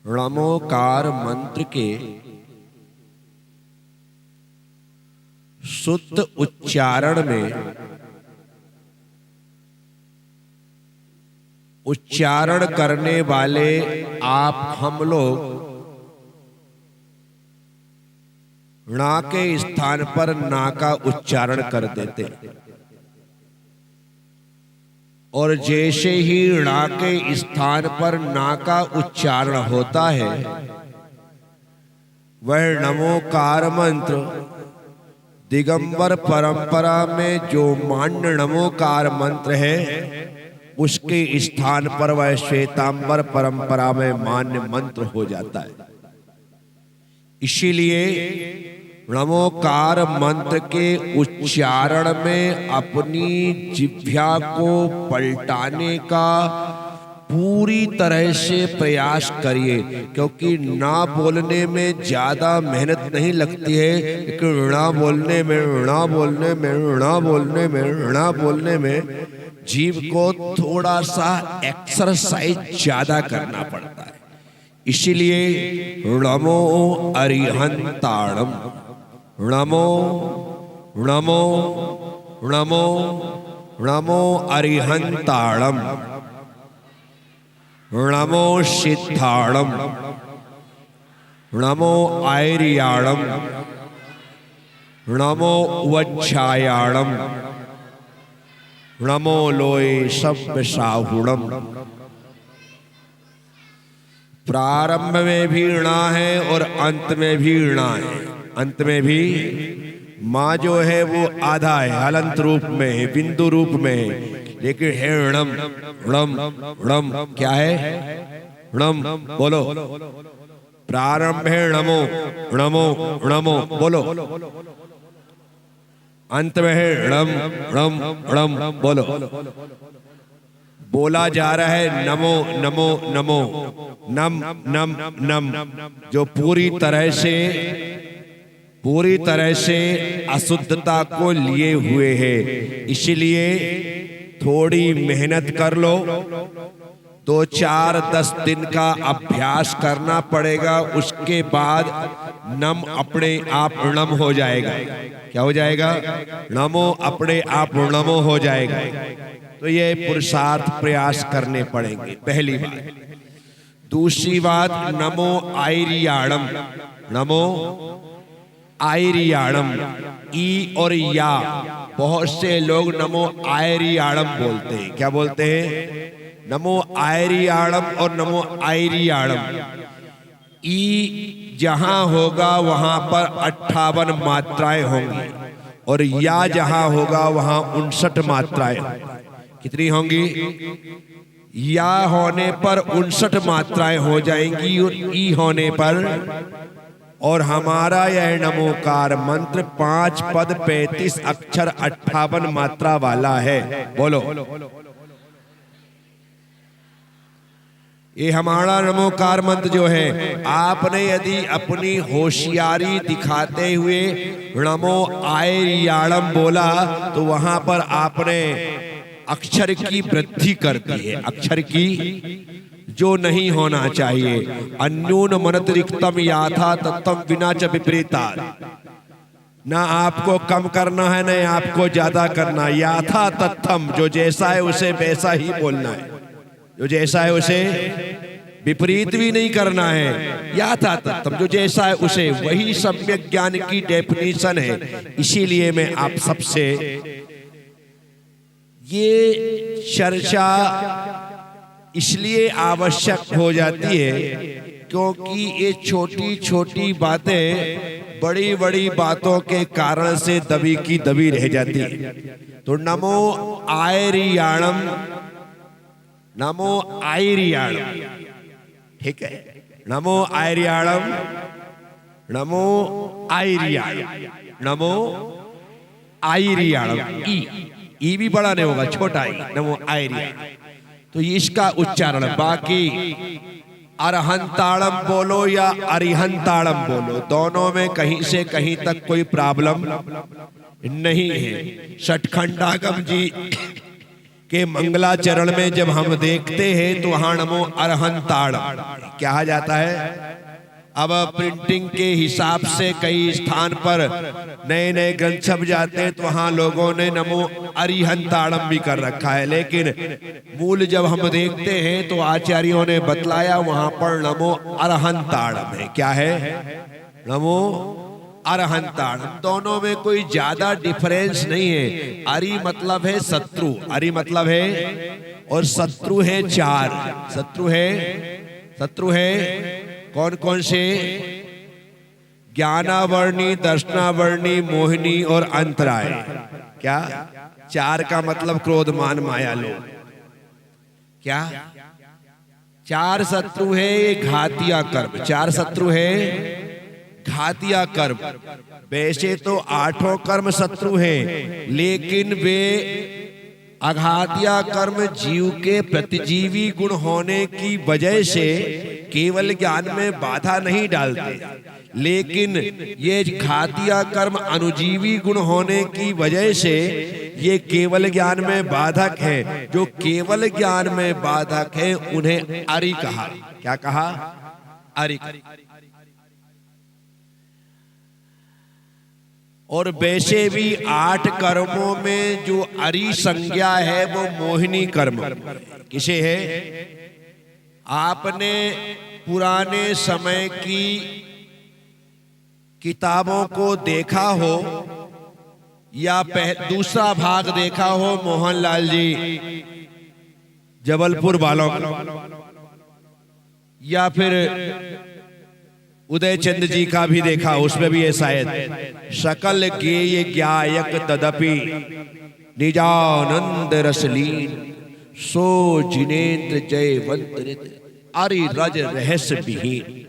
णमोकार मंत्र के शुद्ध उच्चारण में उच्चारण करने वाले आप हम लोग णा के स्थान पर ना का उच्चारण कर देते और जैसे ही णा के स्थान पर ना का उच्चारण होता है वह नमोकार मंत्र दिगंबर परंपरा में जो मान्य नमोकार मंत्र है उसके स्थान पर वह श्वेतांबर परंपरा में मान्य मंत्र हो जाता है। इसीलिए नमोकार मंत्र के उच्चारण में अपनी जिह्वा को पलटाने का पूरी तरह से प्रयास करिए, क्योंकि ना बोलने में ज्यादा मेहनत नहीं लगती है, लेकिन णा बोलने में जीभ को थोड़ा सा एक्सरसाइज ज्यादा करना पड़ता है। इसीलिए णमो अरिहंताणम, णमो णमो णमो णमो अरिहंताणम, णमो सिद्धाणम, णमो आयर्याणम, णमो वज्झायाणम, णमो लोये सव्यसाहुणम। प्रारंभ में भी णा है और अंत में भी णा है। अंत में भी माँ जो है वो आधा है, हलंत रूप में है, बिंदु रूप में है, लेकिन है णम णम णम। क्या है? णम। बोलो। प्रारंभ है णमो णमो णमो, बोलो। अंत में है णम णम णम, बोलो। बोला जा रहा है नमो नमो नमो, नम नम नम, जो पूरी तरह से अशुद्धता को लिए हुए है। इसलिए थोड़ी मेहनत कर लो, 2-4-10 दिन का अभ्यास करना पड़ेगा। उसके बाद नम अपने आप णम हो जाएगा। क्या हो जाएगा? नमो अपने आप णमो हो जाएगा। तो ये पुरुषार्थ प्रयास करने पड़ेंगे, पहली बात। दूसरी बात, नमो आयर्याणम, नमो आयर्याणम, ई और या। बहुत से लोग नमो आयर्याणम बोलते हैं। क्या बोलते हैं? नमो आयर्याणम और नमो आयर्याणम। ई जहां होगा वहां पर 58 मात्राएं होंगी और या जहां होगा वहां 59 मात्राएं। कितनी होंगी? या होने पर 59 मात्राएं हो जाएंगी और ई होने पर। और हमारा यह नमोकार मंत्र 5 पद 35 अक्षर 58 मात्रा वाला है। बोलो। ये हमारा नमोकार मंत्र जो है, आपने यदि अपनी होशियारी दिखाते हुए णमो आयर्याणम बोला तो वहां पर आपने अक्षर की वृद्धि कर दी है, अक्षर की जो नहीं होना चाहिए। अन्यून मनतिरिक्तम याथा तत्तम विना च विपरीता। ना आपको कम करना है ना आपको ज्यादा करना। याथा तत्थम, जो जैसा है उसे वैसा ही बोलना है, जो जैसा है उसे विपरीत भी नहीं करना है। याथा तत्थम, जो जैसा है उसे, वही सम्यक ज्ञान की डेफिनेशन है। इसीलिए मैं आप सबसे ये चर्चा इसलिए आवश्यक हो जाती है क्योंकि ये छोटी छोटी बातें बड़ी बड़ी बातों के कारण से दबी की दबी रह जाती है। तो नमो आयर्याणम, नमो आयर्याणम, ठीक है। नमो आयर्याणम, नमो आयर्याणम, नमो आयर्याणम। ई भी बड़ा नहीं होगा, छोटा ही, नमो आयर्याणम। तो इसका उच्चारण। बाकी अरहंताड़म बोलो या अरिहंताड़म बोलो, दोनों में कहीं से कहीं तक कोई प्रॉब्लम नहीं है। षटखंडागम जी के मंगलाचरण में जब हम देखते हैं तो वहां नमो अरहंताड़ कहा जाता है। अब प्रिंटिंग के हिसाब से कई स्थान पर नए नए ग्रंथ छप जाते हैं तो वहां लोगों ने नमो अरिहंताड़म भी कर रखा है, लेकिन मूल जब हम देखते हैं तो आचार्यों ने बतलाया वहां पर नमो अरहंताड़म है। क्या है? नमो अरहंताड़म। दोनों में कोई ज्यादा डिफरेंस नहीं है। अरि मतलब है शत्रु, अरि मतलब है, और शत्रु है चार। शत्रु है कौन कौन से? ज्ञानावर्णी, दर्शनावर्णी, मोहिनी और अंतराय। क्या? चार का मतलब क्रोध, मान, माया, लोभ। क्या? चार शत्रु है ये घातिया कर्म। चार शत्रु है घातिया कर्म। वैसे तो आठों कर्म शत्रु हैं, लेकिन वे अघातिया कर्म जीव के प्रतिजीवी गुण होने की वजह से केवल ज्ञान में बाधा नहीं डालते, लेकिन ये घातिया कर्म अनुजीवी गुण होने की वजह से ये केवल ज्ञान में बाधक है। जो केवल ज्ञान में बाधक है उन्हें अरि कहा। क्या कहा? अरि। और वैसे भी आठ कर्मों में जो अरि संज्ञा है वो मोहिनी कर्म किसे है? आपने पुराने समय की किताबों को देखा हो या दूसरा भाग देखा हो मोहनलाल जी जबलपुर वालों, या फिर उदय चंद जी का भी देखा, उसमें भी है शायद। सकल गेय ज्ञायक तदपि निजानंद रसलीन, सो जिनेन्द्र जयवंत अरि रज रहस्य विहीन।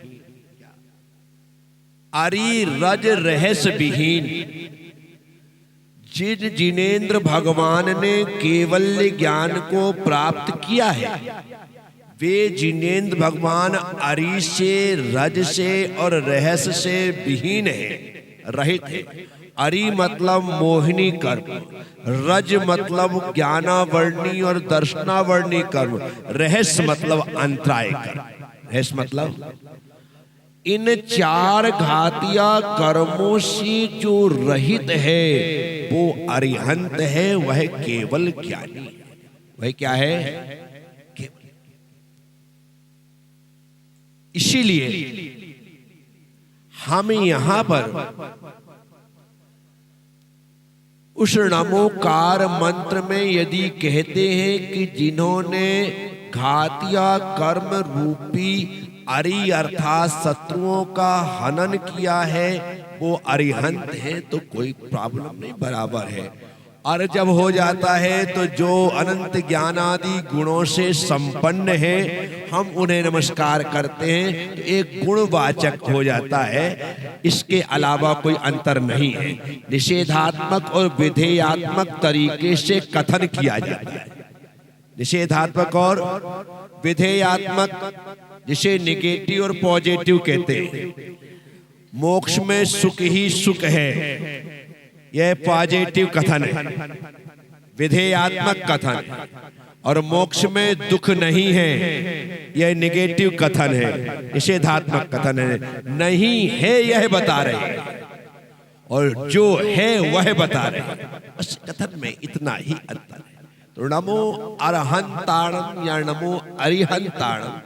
अरि रज रहस्य विहीन। जिन जिनेन्द्र भगवान ने केवल ज्ञान को प्राप्त किया है वे जिनेन्द्र भगवान अरि से, रज से और रहस्य से विहीन है, रहित है। अरि मतलब मोहिनी कर्म, रज मतलब ज्ञानावर्णी और दर्शनावर्णी कर्म, रहस्य मतलब अंतराय कर्म। रहस्य मतलब इन चार घातिया कर्मों से जो रहित है वो अरिहंत है, वह केवल ज्ञानी। वह क्या है? इसीलिए हम यहां पर उस नमोकार मंत्र में यदि कहते हैं कि जिन्होंने घातिया कर्म रूपी अरि अर्थात शत्रुओं का हनन किया है वो अरिहंत है, तो कोई प्रॉब्लम नहीं, बराबर है। और जब हो जाता है तो जो अनंत ज्ञान आदि गुणों से संपन्न है हम उन्हें नमस्कार करते हैं, तो एक गुणवाचक हो जाता है, इसके अलावा कोई अंतर नहीं है। निषेधात्मक और विधेयात्मक तरीके से कथन किया जाता है। निषेधात्मक और विधेयात्मक, जिसे निगेटिव और पॉजिटिव कहते हैं। मोक्ष में सुख ही सुख है, यह पॉजिटिव कथन है, विधेयात्मक कथन। और मोक्ष में दुख नहीं है, यह निगेटिव कथन है, निषेधात्मक कथन है। नहीं है यह बता रहे हैं, और जो है वह बता रहे हैं, बस कथन में इतना ही अंतर है। तो नमो अरहंताणम या नमो अरिहंताणम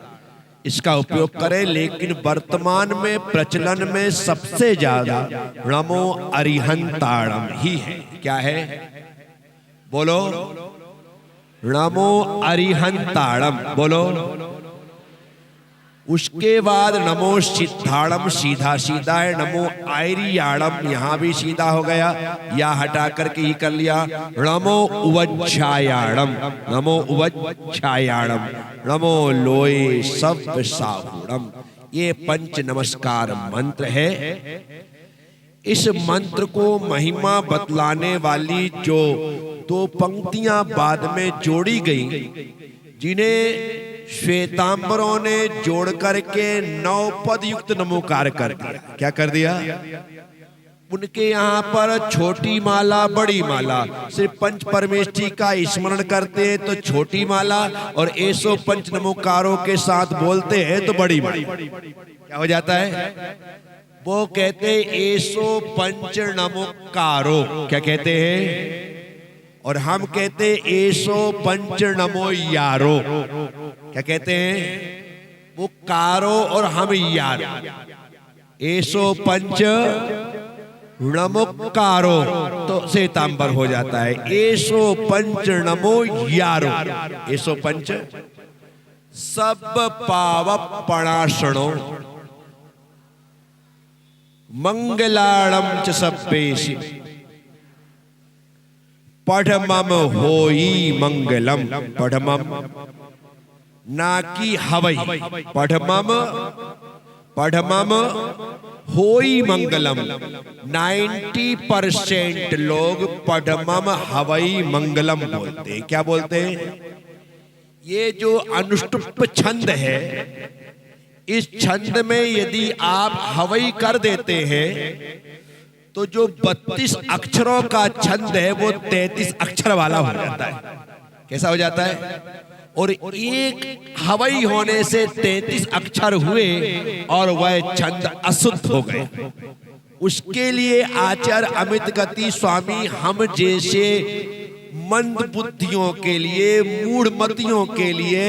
इसका उपयोग करें, लेकिन वर्तमान में प्रचलन में सबसे ज्यादा नमो अरिहंताणम ही है। क्या है? बोलो। नमो अरिहंताणम बोलो। उसके बाद नमो सिद्धाणम, सीधा सीधा है। नमो आयरियाणम, यहां भी सीधा हो गया, या हटा करके ही कर लिया। नमो उवच्छायाणम, नमो उवच्छायाणम, नमो लोये सब साहुणम। ये पंच नमस्कार मंत्र है। इस मंत्र को महिमा बतलाने वाली जो दो पंक्तियां बाद में जोड़ी गई, जिन्हें श्वेतांबरों ने जोड़ करके 9 पद युक्त नमोकार कर दिया। क्या कर दिया? उनके यहाँ पर छोटी माला बड़ी माला, सिर्फ पंच परमेष्ठी का स्मरण करते हैं तो छोटी माला, और 105 नमोकारों के साथ बोलते हैं तो बड़ी माला। क्या हो जाता है? वो कहते 105 नमोकारो, क्या कहते हैं? और हम कहते 105 नमो यारो। क्या कहते हैं? वो कारो और हम यारो। 105 नमोकारो तो श्वेतांबर हो जाता है। 105 नमो यारो, 105 सब पाव पणाशणो मंगलाणम च सब्बेशि पढ़मम होई मंगलम। पढ़मम ना की हवई, पढ़मम पढ़मम होई मंगलम। 90% लोग पढ़मम हवई मंगलम बोलते हैं। क्या बोलते हैं? ये जो अनुष्टुप छंद है, इस छंद में यदि आप हवई कर देते हैं तो जो 32 अक्षरों का छंद है वो 33 अक्षर वाला हो जाता है। कैसा हो जाता है? और एक हवई होने से 33 अक्षर हुए और वह छंद अशुद्ध हो गए। उसके लिए आचार्य अमित गति स्वामी हम जैसे मंद बुद्धियों के लिए, मूढ़ मतियों के लिए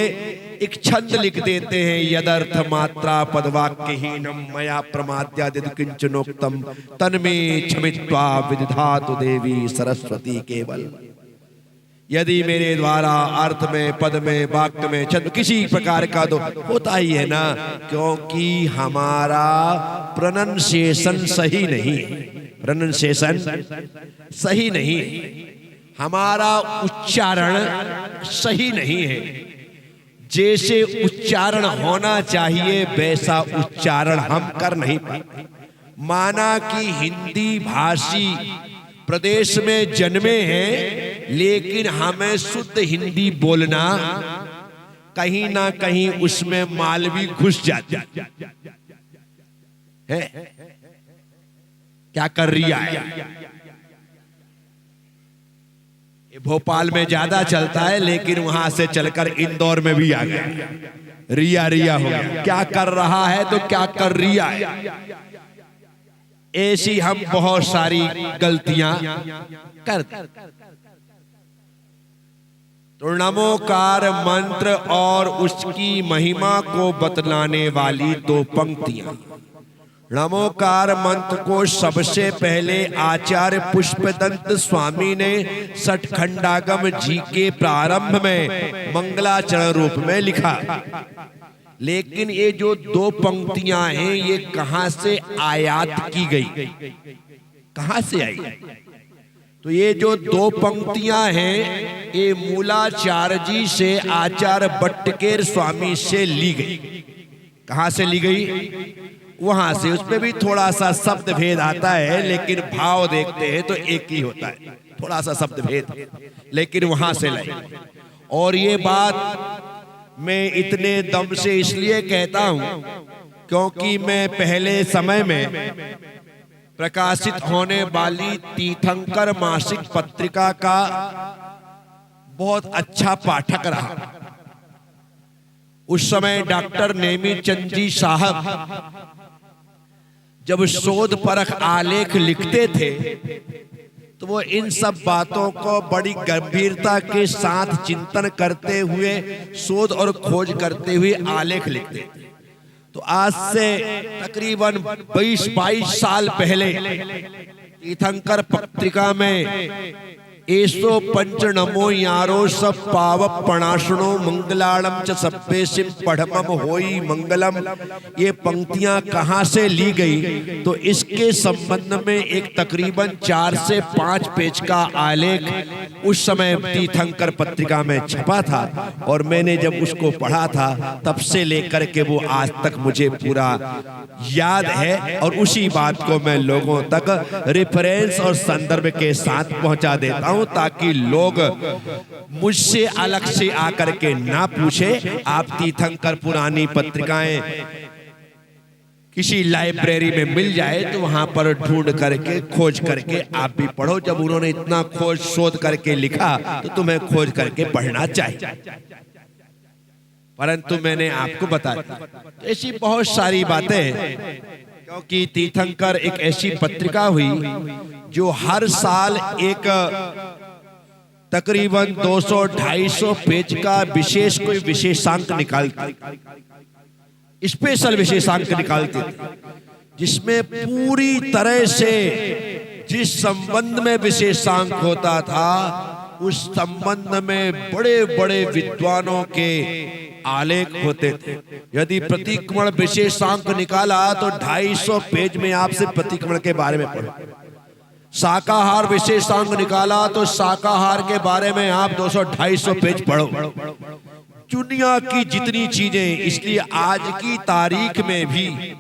एक छंद लिख देते हैं। यदर्थ मात्रा पदवाक्यहीनम मया प्रमाद्यादित किंचनोक्तम तन्मे क्षमित्वा विदधातु देवी सरस्वती केवल। यदि मेरे द्वारा अर्थ में, पद में, वाक्य में, छंद किसी प्रकार का तो होता ही है ना, क्योंकि हमारा प्रोनंसिएशन सही नहीं है। प्रोनंसिएशन सही नहीं है, हमारा उच्चारण सही नहीं है। जैसे उच्चारण होना चाहिए वैसा उच्चारण हम कर नहीं पाते। माना कि हिंदी भाषी प्रदेश में जन्मे हैं, लेकिन हमें शुद्ध हिंदी बोलना कहीं ना कहीं उसमें मालवी घुस जाती है। क्या कर रही है? भोपाल में ज्यादा चलता है, लेकिन वहां से चलकर इंदौर में भी आ गया। रिया रिया हो गया। क्या कर रहा है तो क्या कर रिया है। ऐसी हम बहुत सारी गलतियां करते। तो नमोकार मंत्र और उसकी महिमा को बतलाने वाली 2 पंक्तियां। नमोकार मंत्र को सबसे पहले आचार्य पुष्पदंत स्वामी ने सठखंडागम जी के प्रारंभ में मंगलाचरण रूप में लिखा। लेकिन ये जो 2 पंक्तियां हैं, ये कहां से आयात की गई, कहां से आई? तो ये जो 2 पंक्तियां हैं, ये मूलाचार्य जी से आचार्य बट्टकेर स्वामी से ली गई। कहां से ली गई? वहां से। उसमें भी थोड़ा सा शब्द भेद आता है, लेकिन भाव देखते हैं तो एक ही होता है। थोड़ा सा शब्द भेद, लेकिन वहां से लाई। और ये बात मैं इतने दम से इसलिए कहता हूं क्योंकि मैं पहले समय में प्रकाशित होने वाली तीर्थंकर मासिक पत्रिका का बहुत अच्छा पाठक रहा। उस समय डॉक्टर नेमीचंद जी साहब जब शोध परख आलेख लिखते थे तो वो इन सब बातों को बड़ी गंभीरता के साथ चिंतन करते हुए, शोध और खोज करते हुए आलेख लिखते थे। तो आज से तकरीबन 22 साल पहले तीर्थंकर पत्रिका में 105 नमो यारो सब पाव पणाशणो मंगलाणम च सब्बेसिम पढ़मम होई मंगलम, ये पंक्तियां कहां से ली गई? तो इसके संबंध में एक तकरीबन 4 से 5 पेज का आलेख उस समय तीर्थंकर पत्रिका में छपा था। और मैंने जब उसको पढ़ा था तब से लेकर के वो आज तक मुझे पूरा याद है, और उसी बात को मैं लोगों तक रेफरेंस और संदर्भ के साथ पहुंचा देता हूं, ताकि लोग मुझसे अलग से आकर के ना पूछे। आप तीर्थंकर पुरानी पत्रिकाएं किसी लाइब्रेरी में मिल जाए तो वहां पर ढूंढ करके खोज करके आप भी पढ़ो। जब उन्होंने इतना खोज शोध करके लिखा तो तुम्हें खोज करके पढ़ना चाहिए। परंतु मैंने आपको बता दी ऐसी बहुत सारी बातें, क्योंकि तीर्थंकर एक ऐसी पत्रिका हुई जो हर साल एक तकरीबन 200-250 पेज का विशेष कोई विशेषांक निकालती, स्पेशल विशेषांक निकालते थे, जिसमें पूरी तरह से जिस संबंध में विशेषांक होता था उस संबंध में बड़े बड़े विद्वानों के आलेख होते थे। यदि प्रतिक्रमण विशेषांक निकाला तो 250 पेज में आपसे प्रतिक्रमण के बारे में पढ़ो। शाकाहार विशेषांक निकाला तो शाकाहार के बारे में आप 200-250 पेज पढ़ो। दुनिया की जितनी चीजें, इसलिए आज की तारीख में भी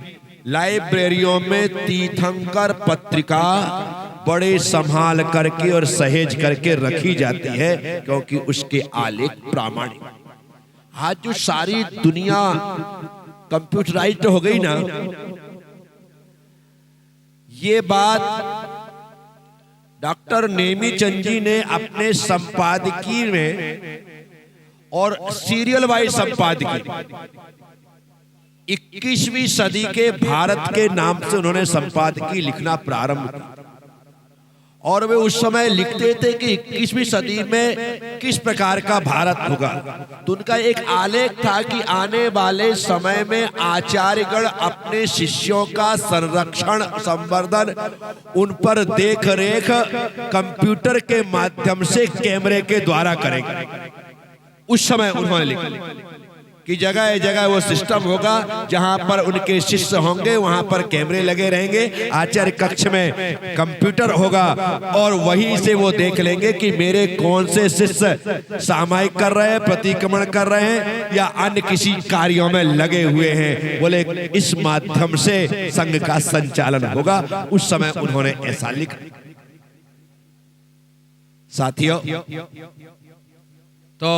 लाइब्रेरियों में तीर्थंकर पत्रिका बड़े संभाल करके और सहेज करके रखी जाती है, क्योंकि उसके आलेख प्रामाणिक। आज जो सारी दुनिया कंप्यूटराइज्ड हो गई ना, ये बात डॉक्टर नेमीचंद जी ने अपने संपादकीय में और सीरियल वाइज संपादकीय 21वीं सदी के भारत के नाम से उन्होंने संपादकीय लिखना प्रारंभ किया। और वे उस समय लिखते थे कि 21वीं सदी में किस प्रकार का भारत होगा। तो उनका एक आलेख था कि आने वाले समय में आचार्यगण अपने शिष्यों का संरक्षण संवर्धन, उन पर देख रेख कंप्यूटर के माध्यम से कैमरे के द्वारा करेंगे। उस समय उन्होंने लिखा कि जगह जगह वो सिस्टम होगा जहां पर उनके शिष्य होंगे, वहां पर कैमरे लगे रहेंगे, आचार्य कक्ष में कंप्यूटर होगा और वहीं से वो देख लेंगे कि मेरे कौन से शिष्य सामायिक कर रहे हैं, प्रतिक्रमण कर रहे हैं या अन्य किसी कार्यों में लगे हुए हैं। बोले इस माध्यम से संघ का संचालन होगा। उस समय उन्होंने ऐसा लिखा। साथियों, तो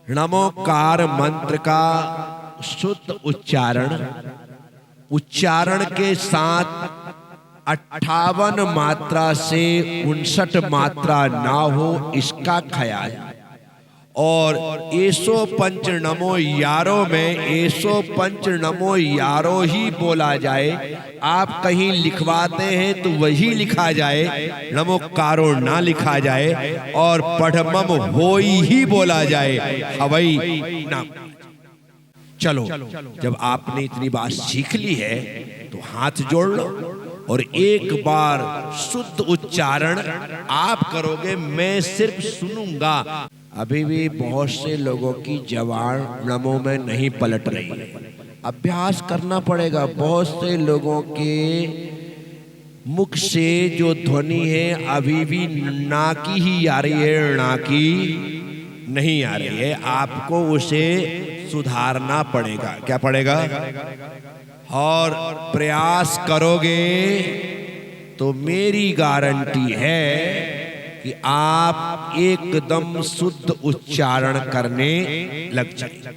नमोकार मंत्र का शुद्ध उच्चारण के साथ 58 मात्रा से 59 मात्रा ना हो, इसका ख्याल। और एसो पंच नमो यारो में एसो पंच नमो यारो ही बोला जाए। आप कहीं लिखवाते हैं तो वही लिखा जाए, नमोकारो ना लिखा जाए। और पढ़मम होई ही बोला जाए, हवई ना। चलो, जब आपने इतनी बात सीख ली है तो हाथ जोड़ लो और एक बार शुद्ध उच्चारण आप करोगे, मैं सिर्फ सुनूंगा। अभी भी बहुत से लोगों की जबान नमो में नहीं पलट रही, अभ्यास करना पड़ेगा। बहुत से लोगों के मुख से जो ध्वनि है अभी भी ना की ही आ रही है, ना की नहीं आ रही है। आपको उसे सुधारना पड़ेगा। क्या पड़ेगा? और प्रयास करोगे तो मेरी गारंटी है कि आप एकदम शुद्ध उच्चारण करने लग जाएंगे।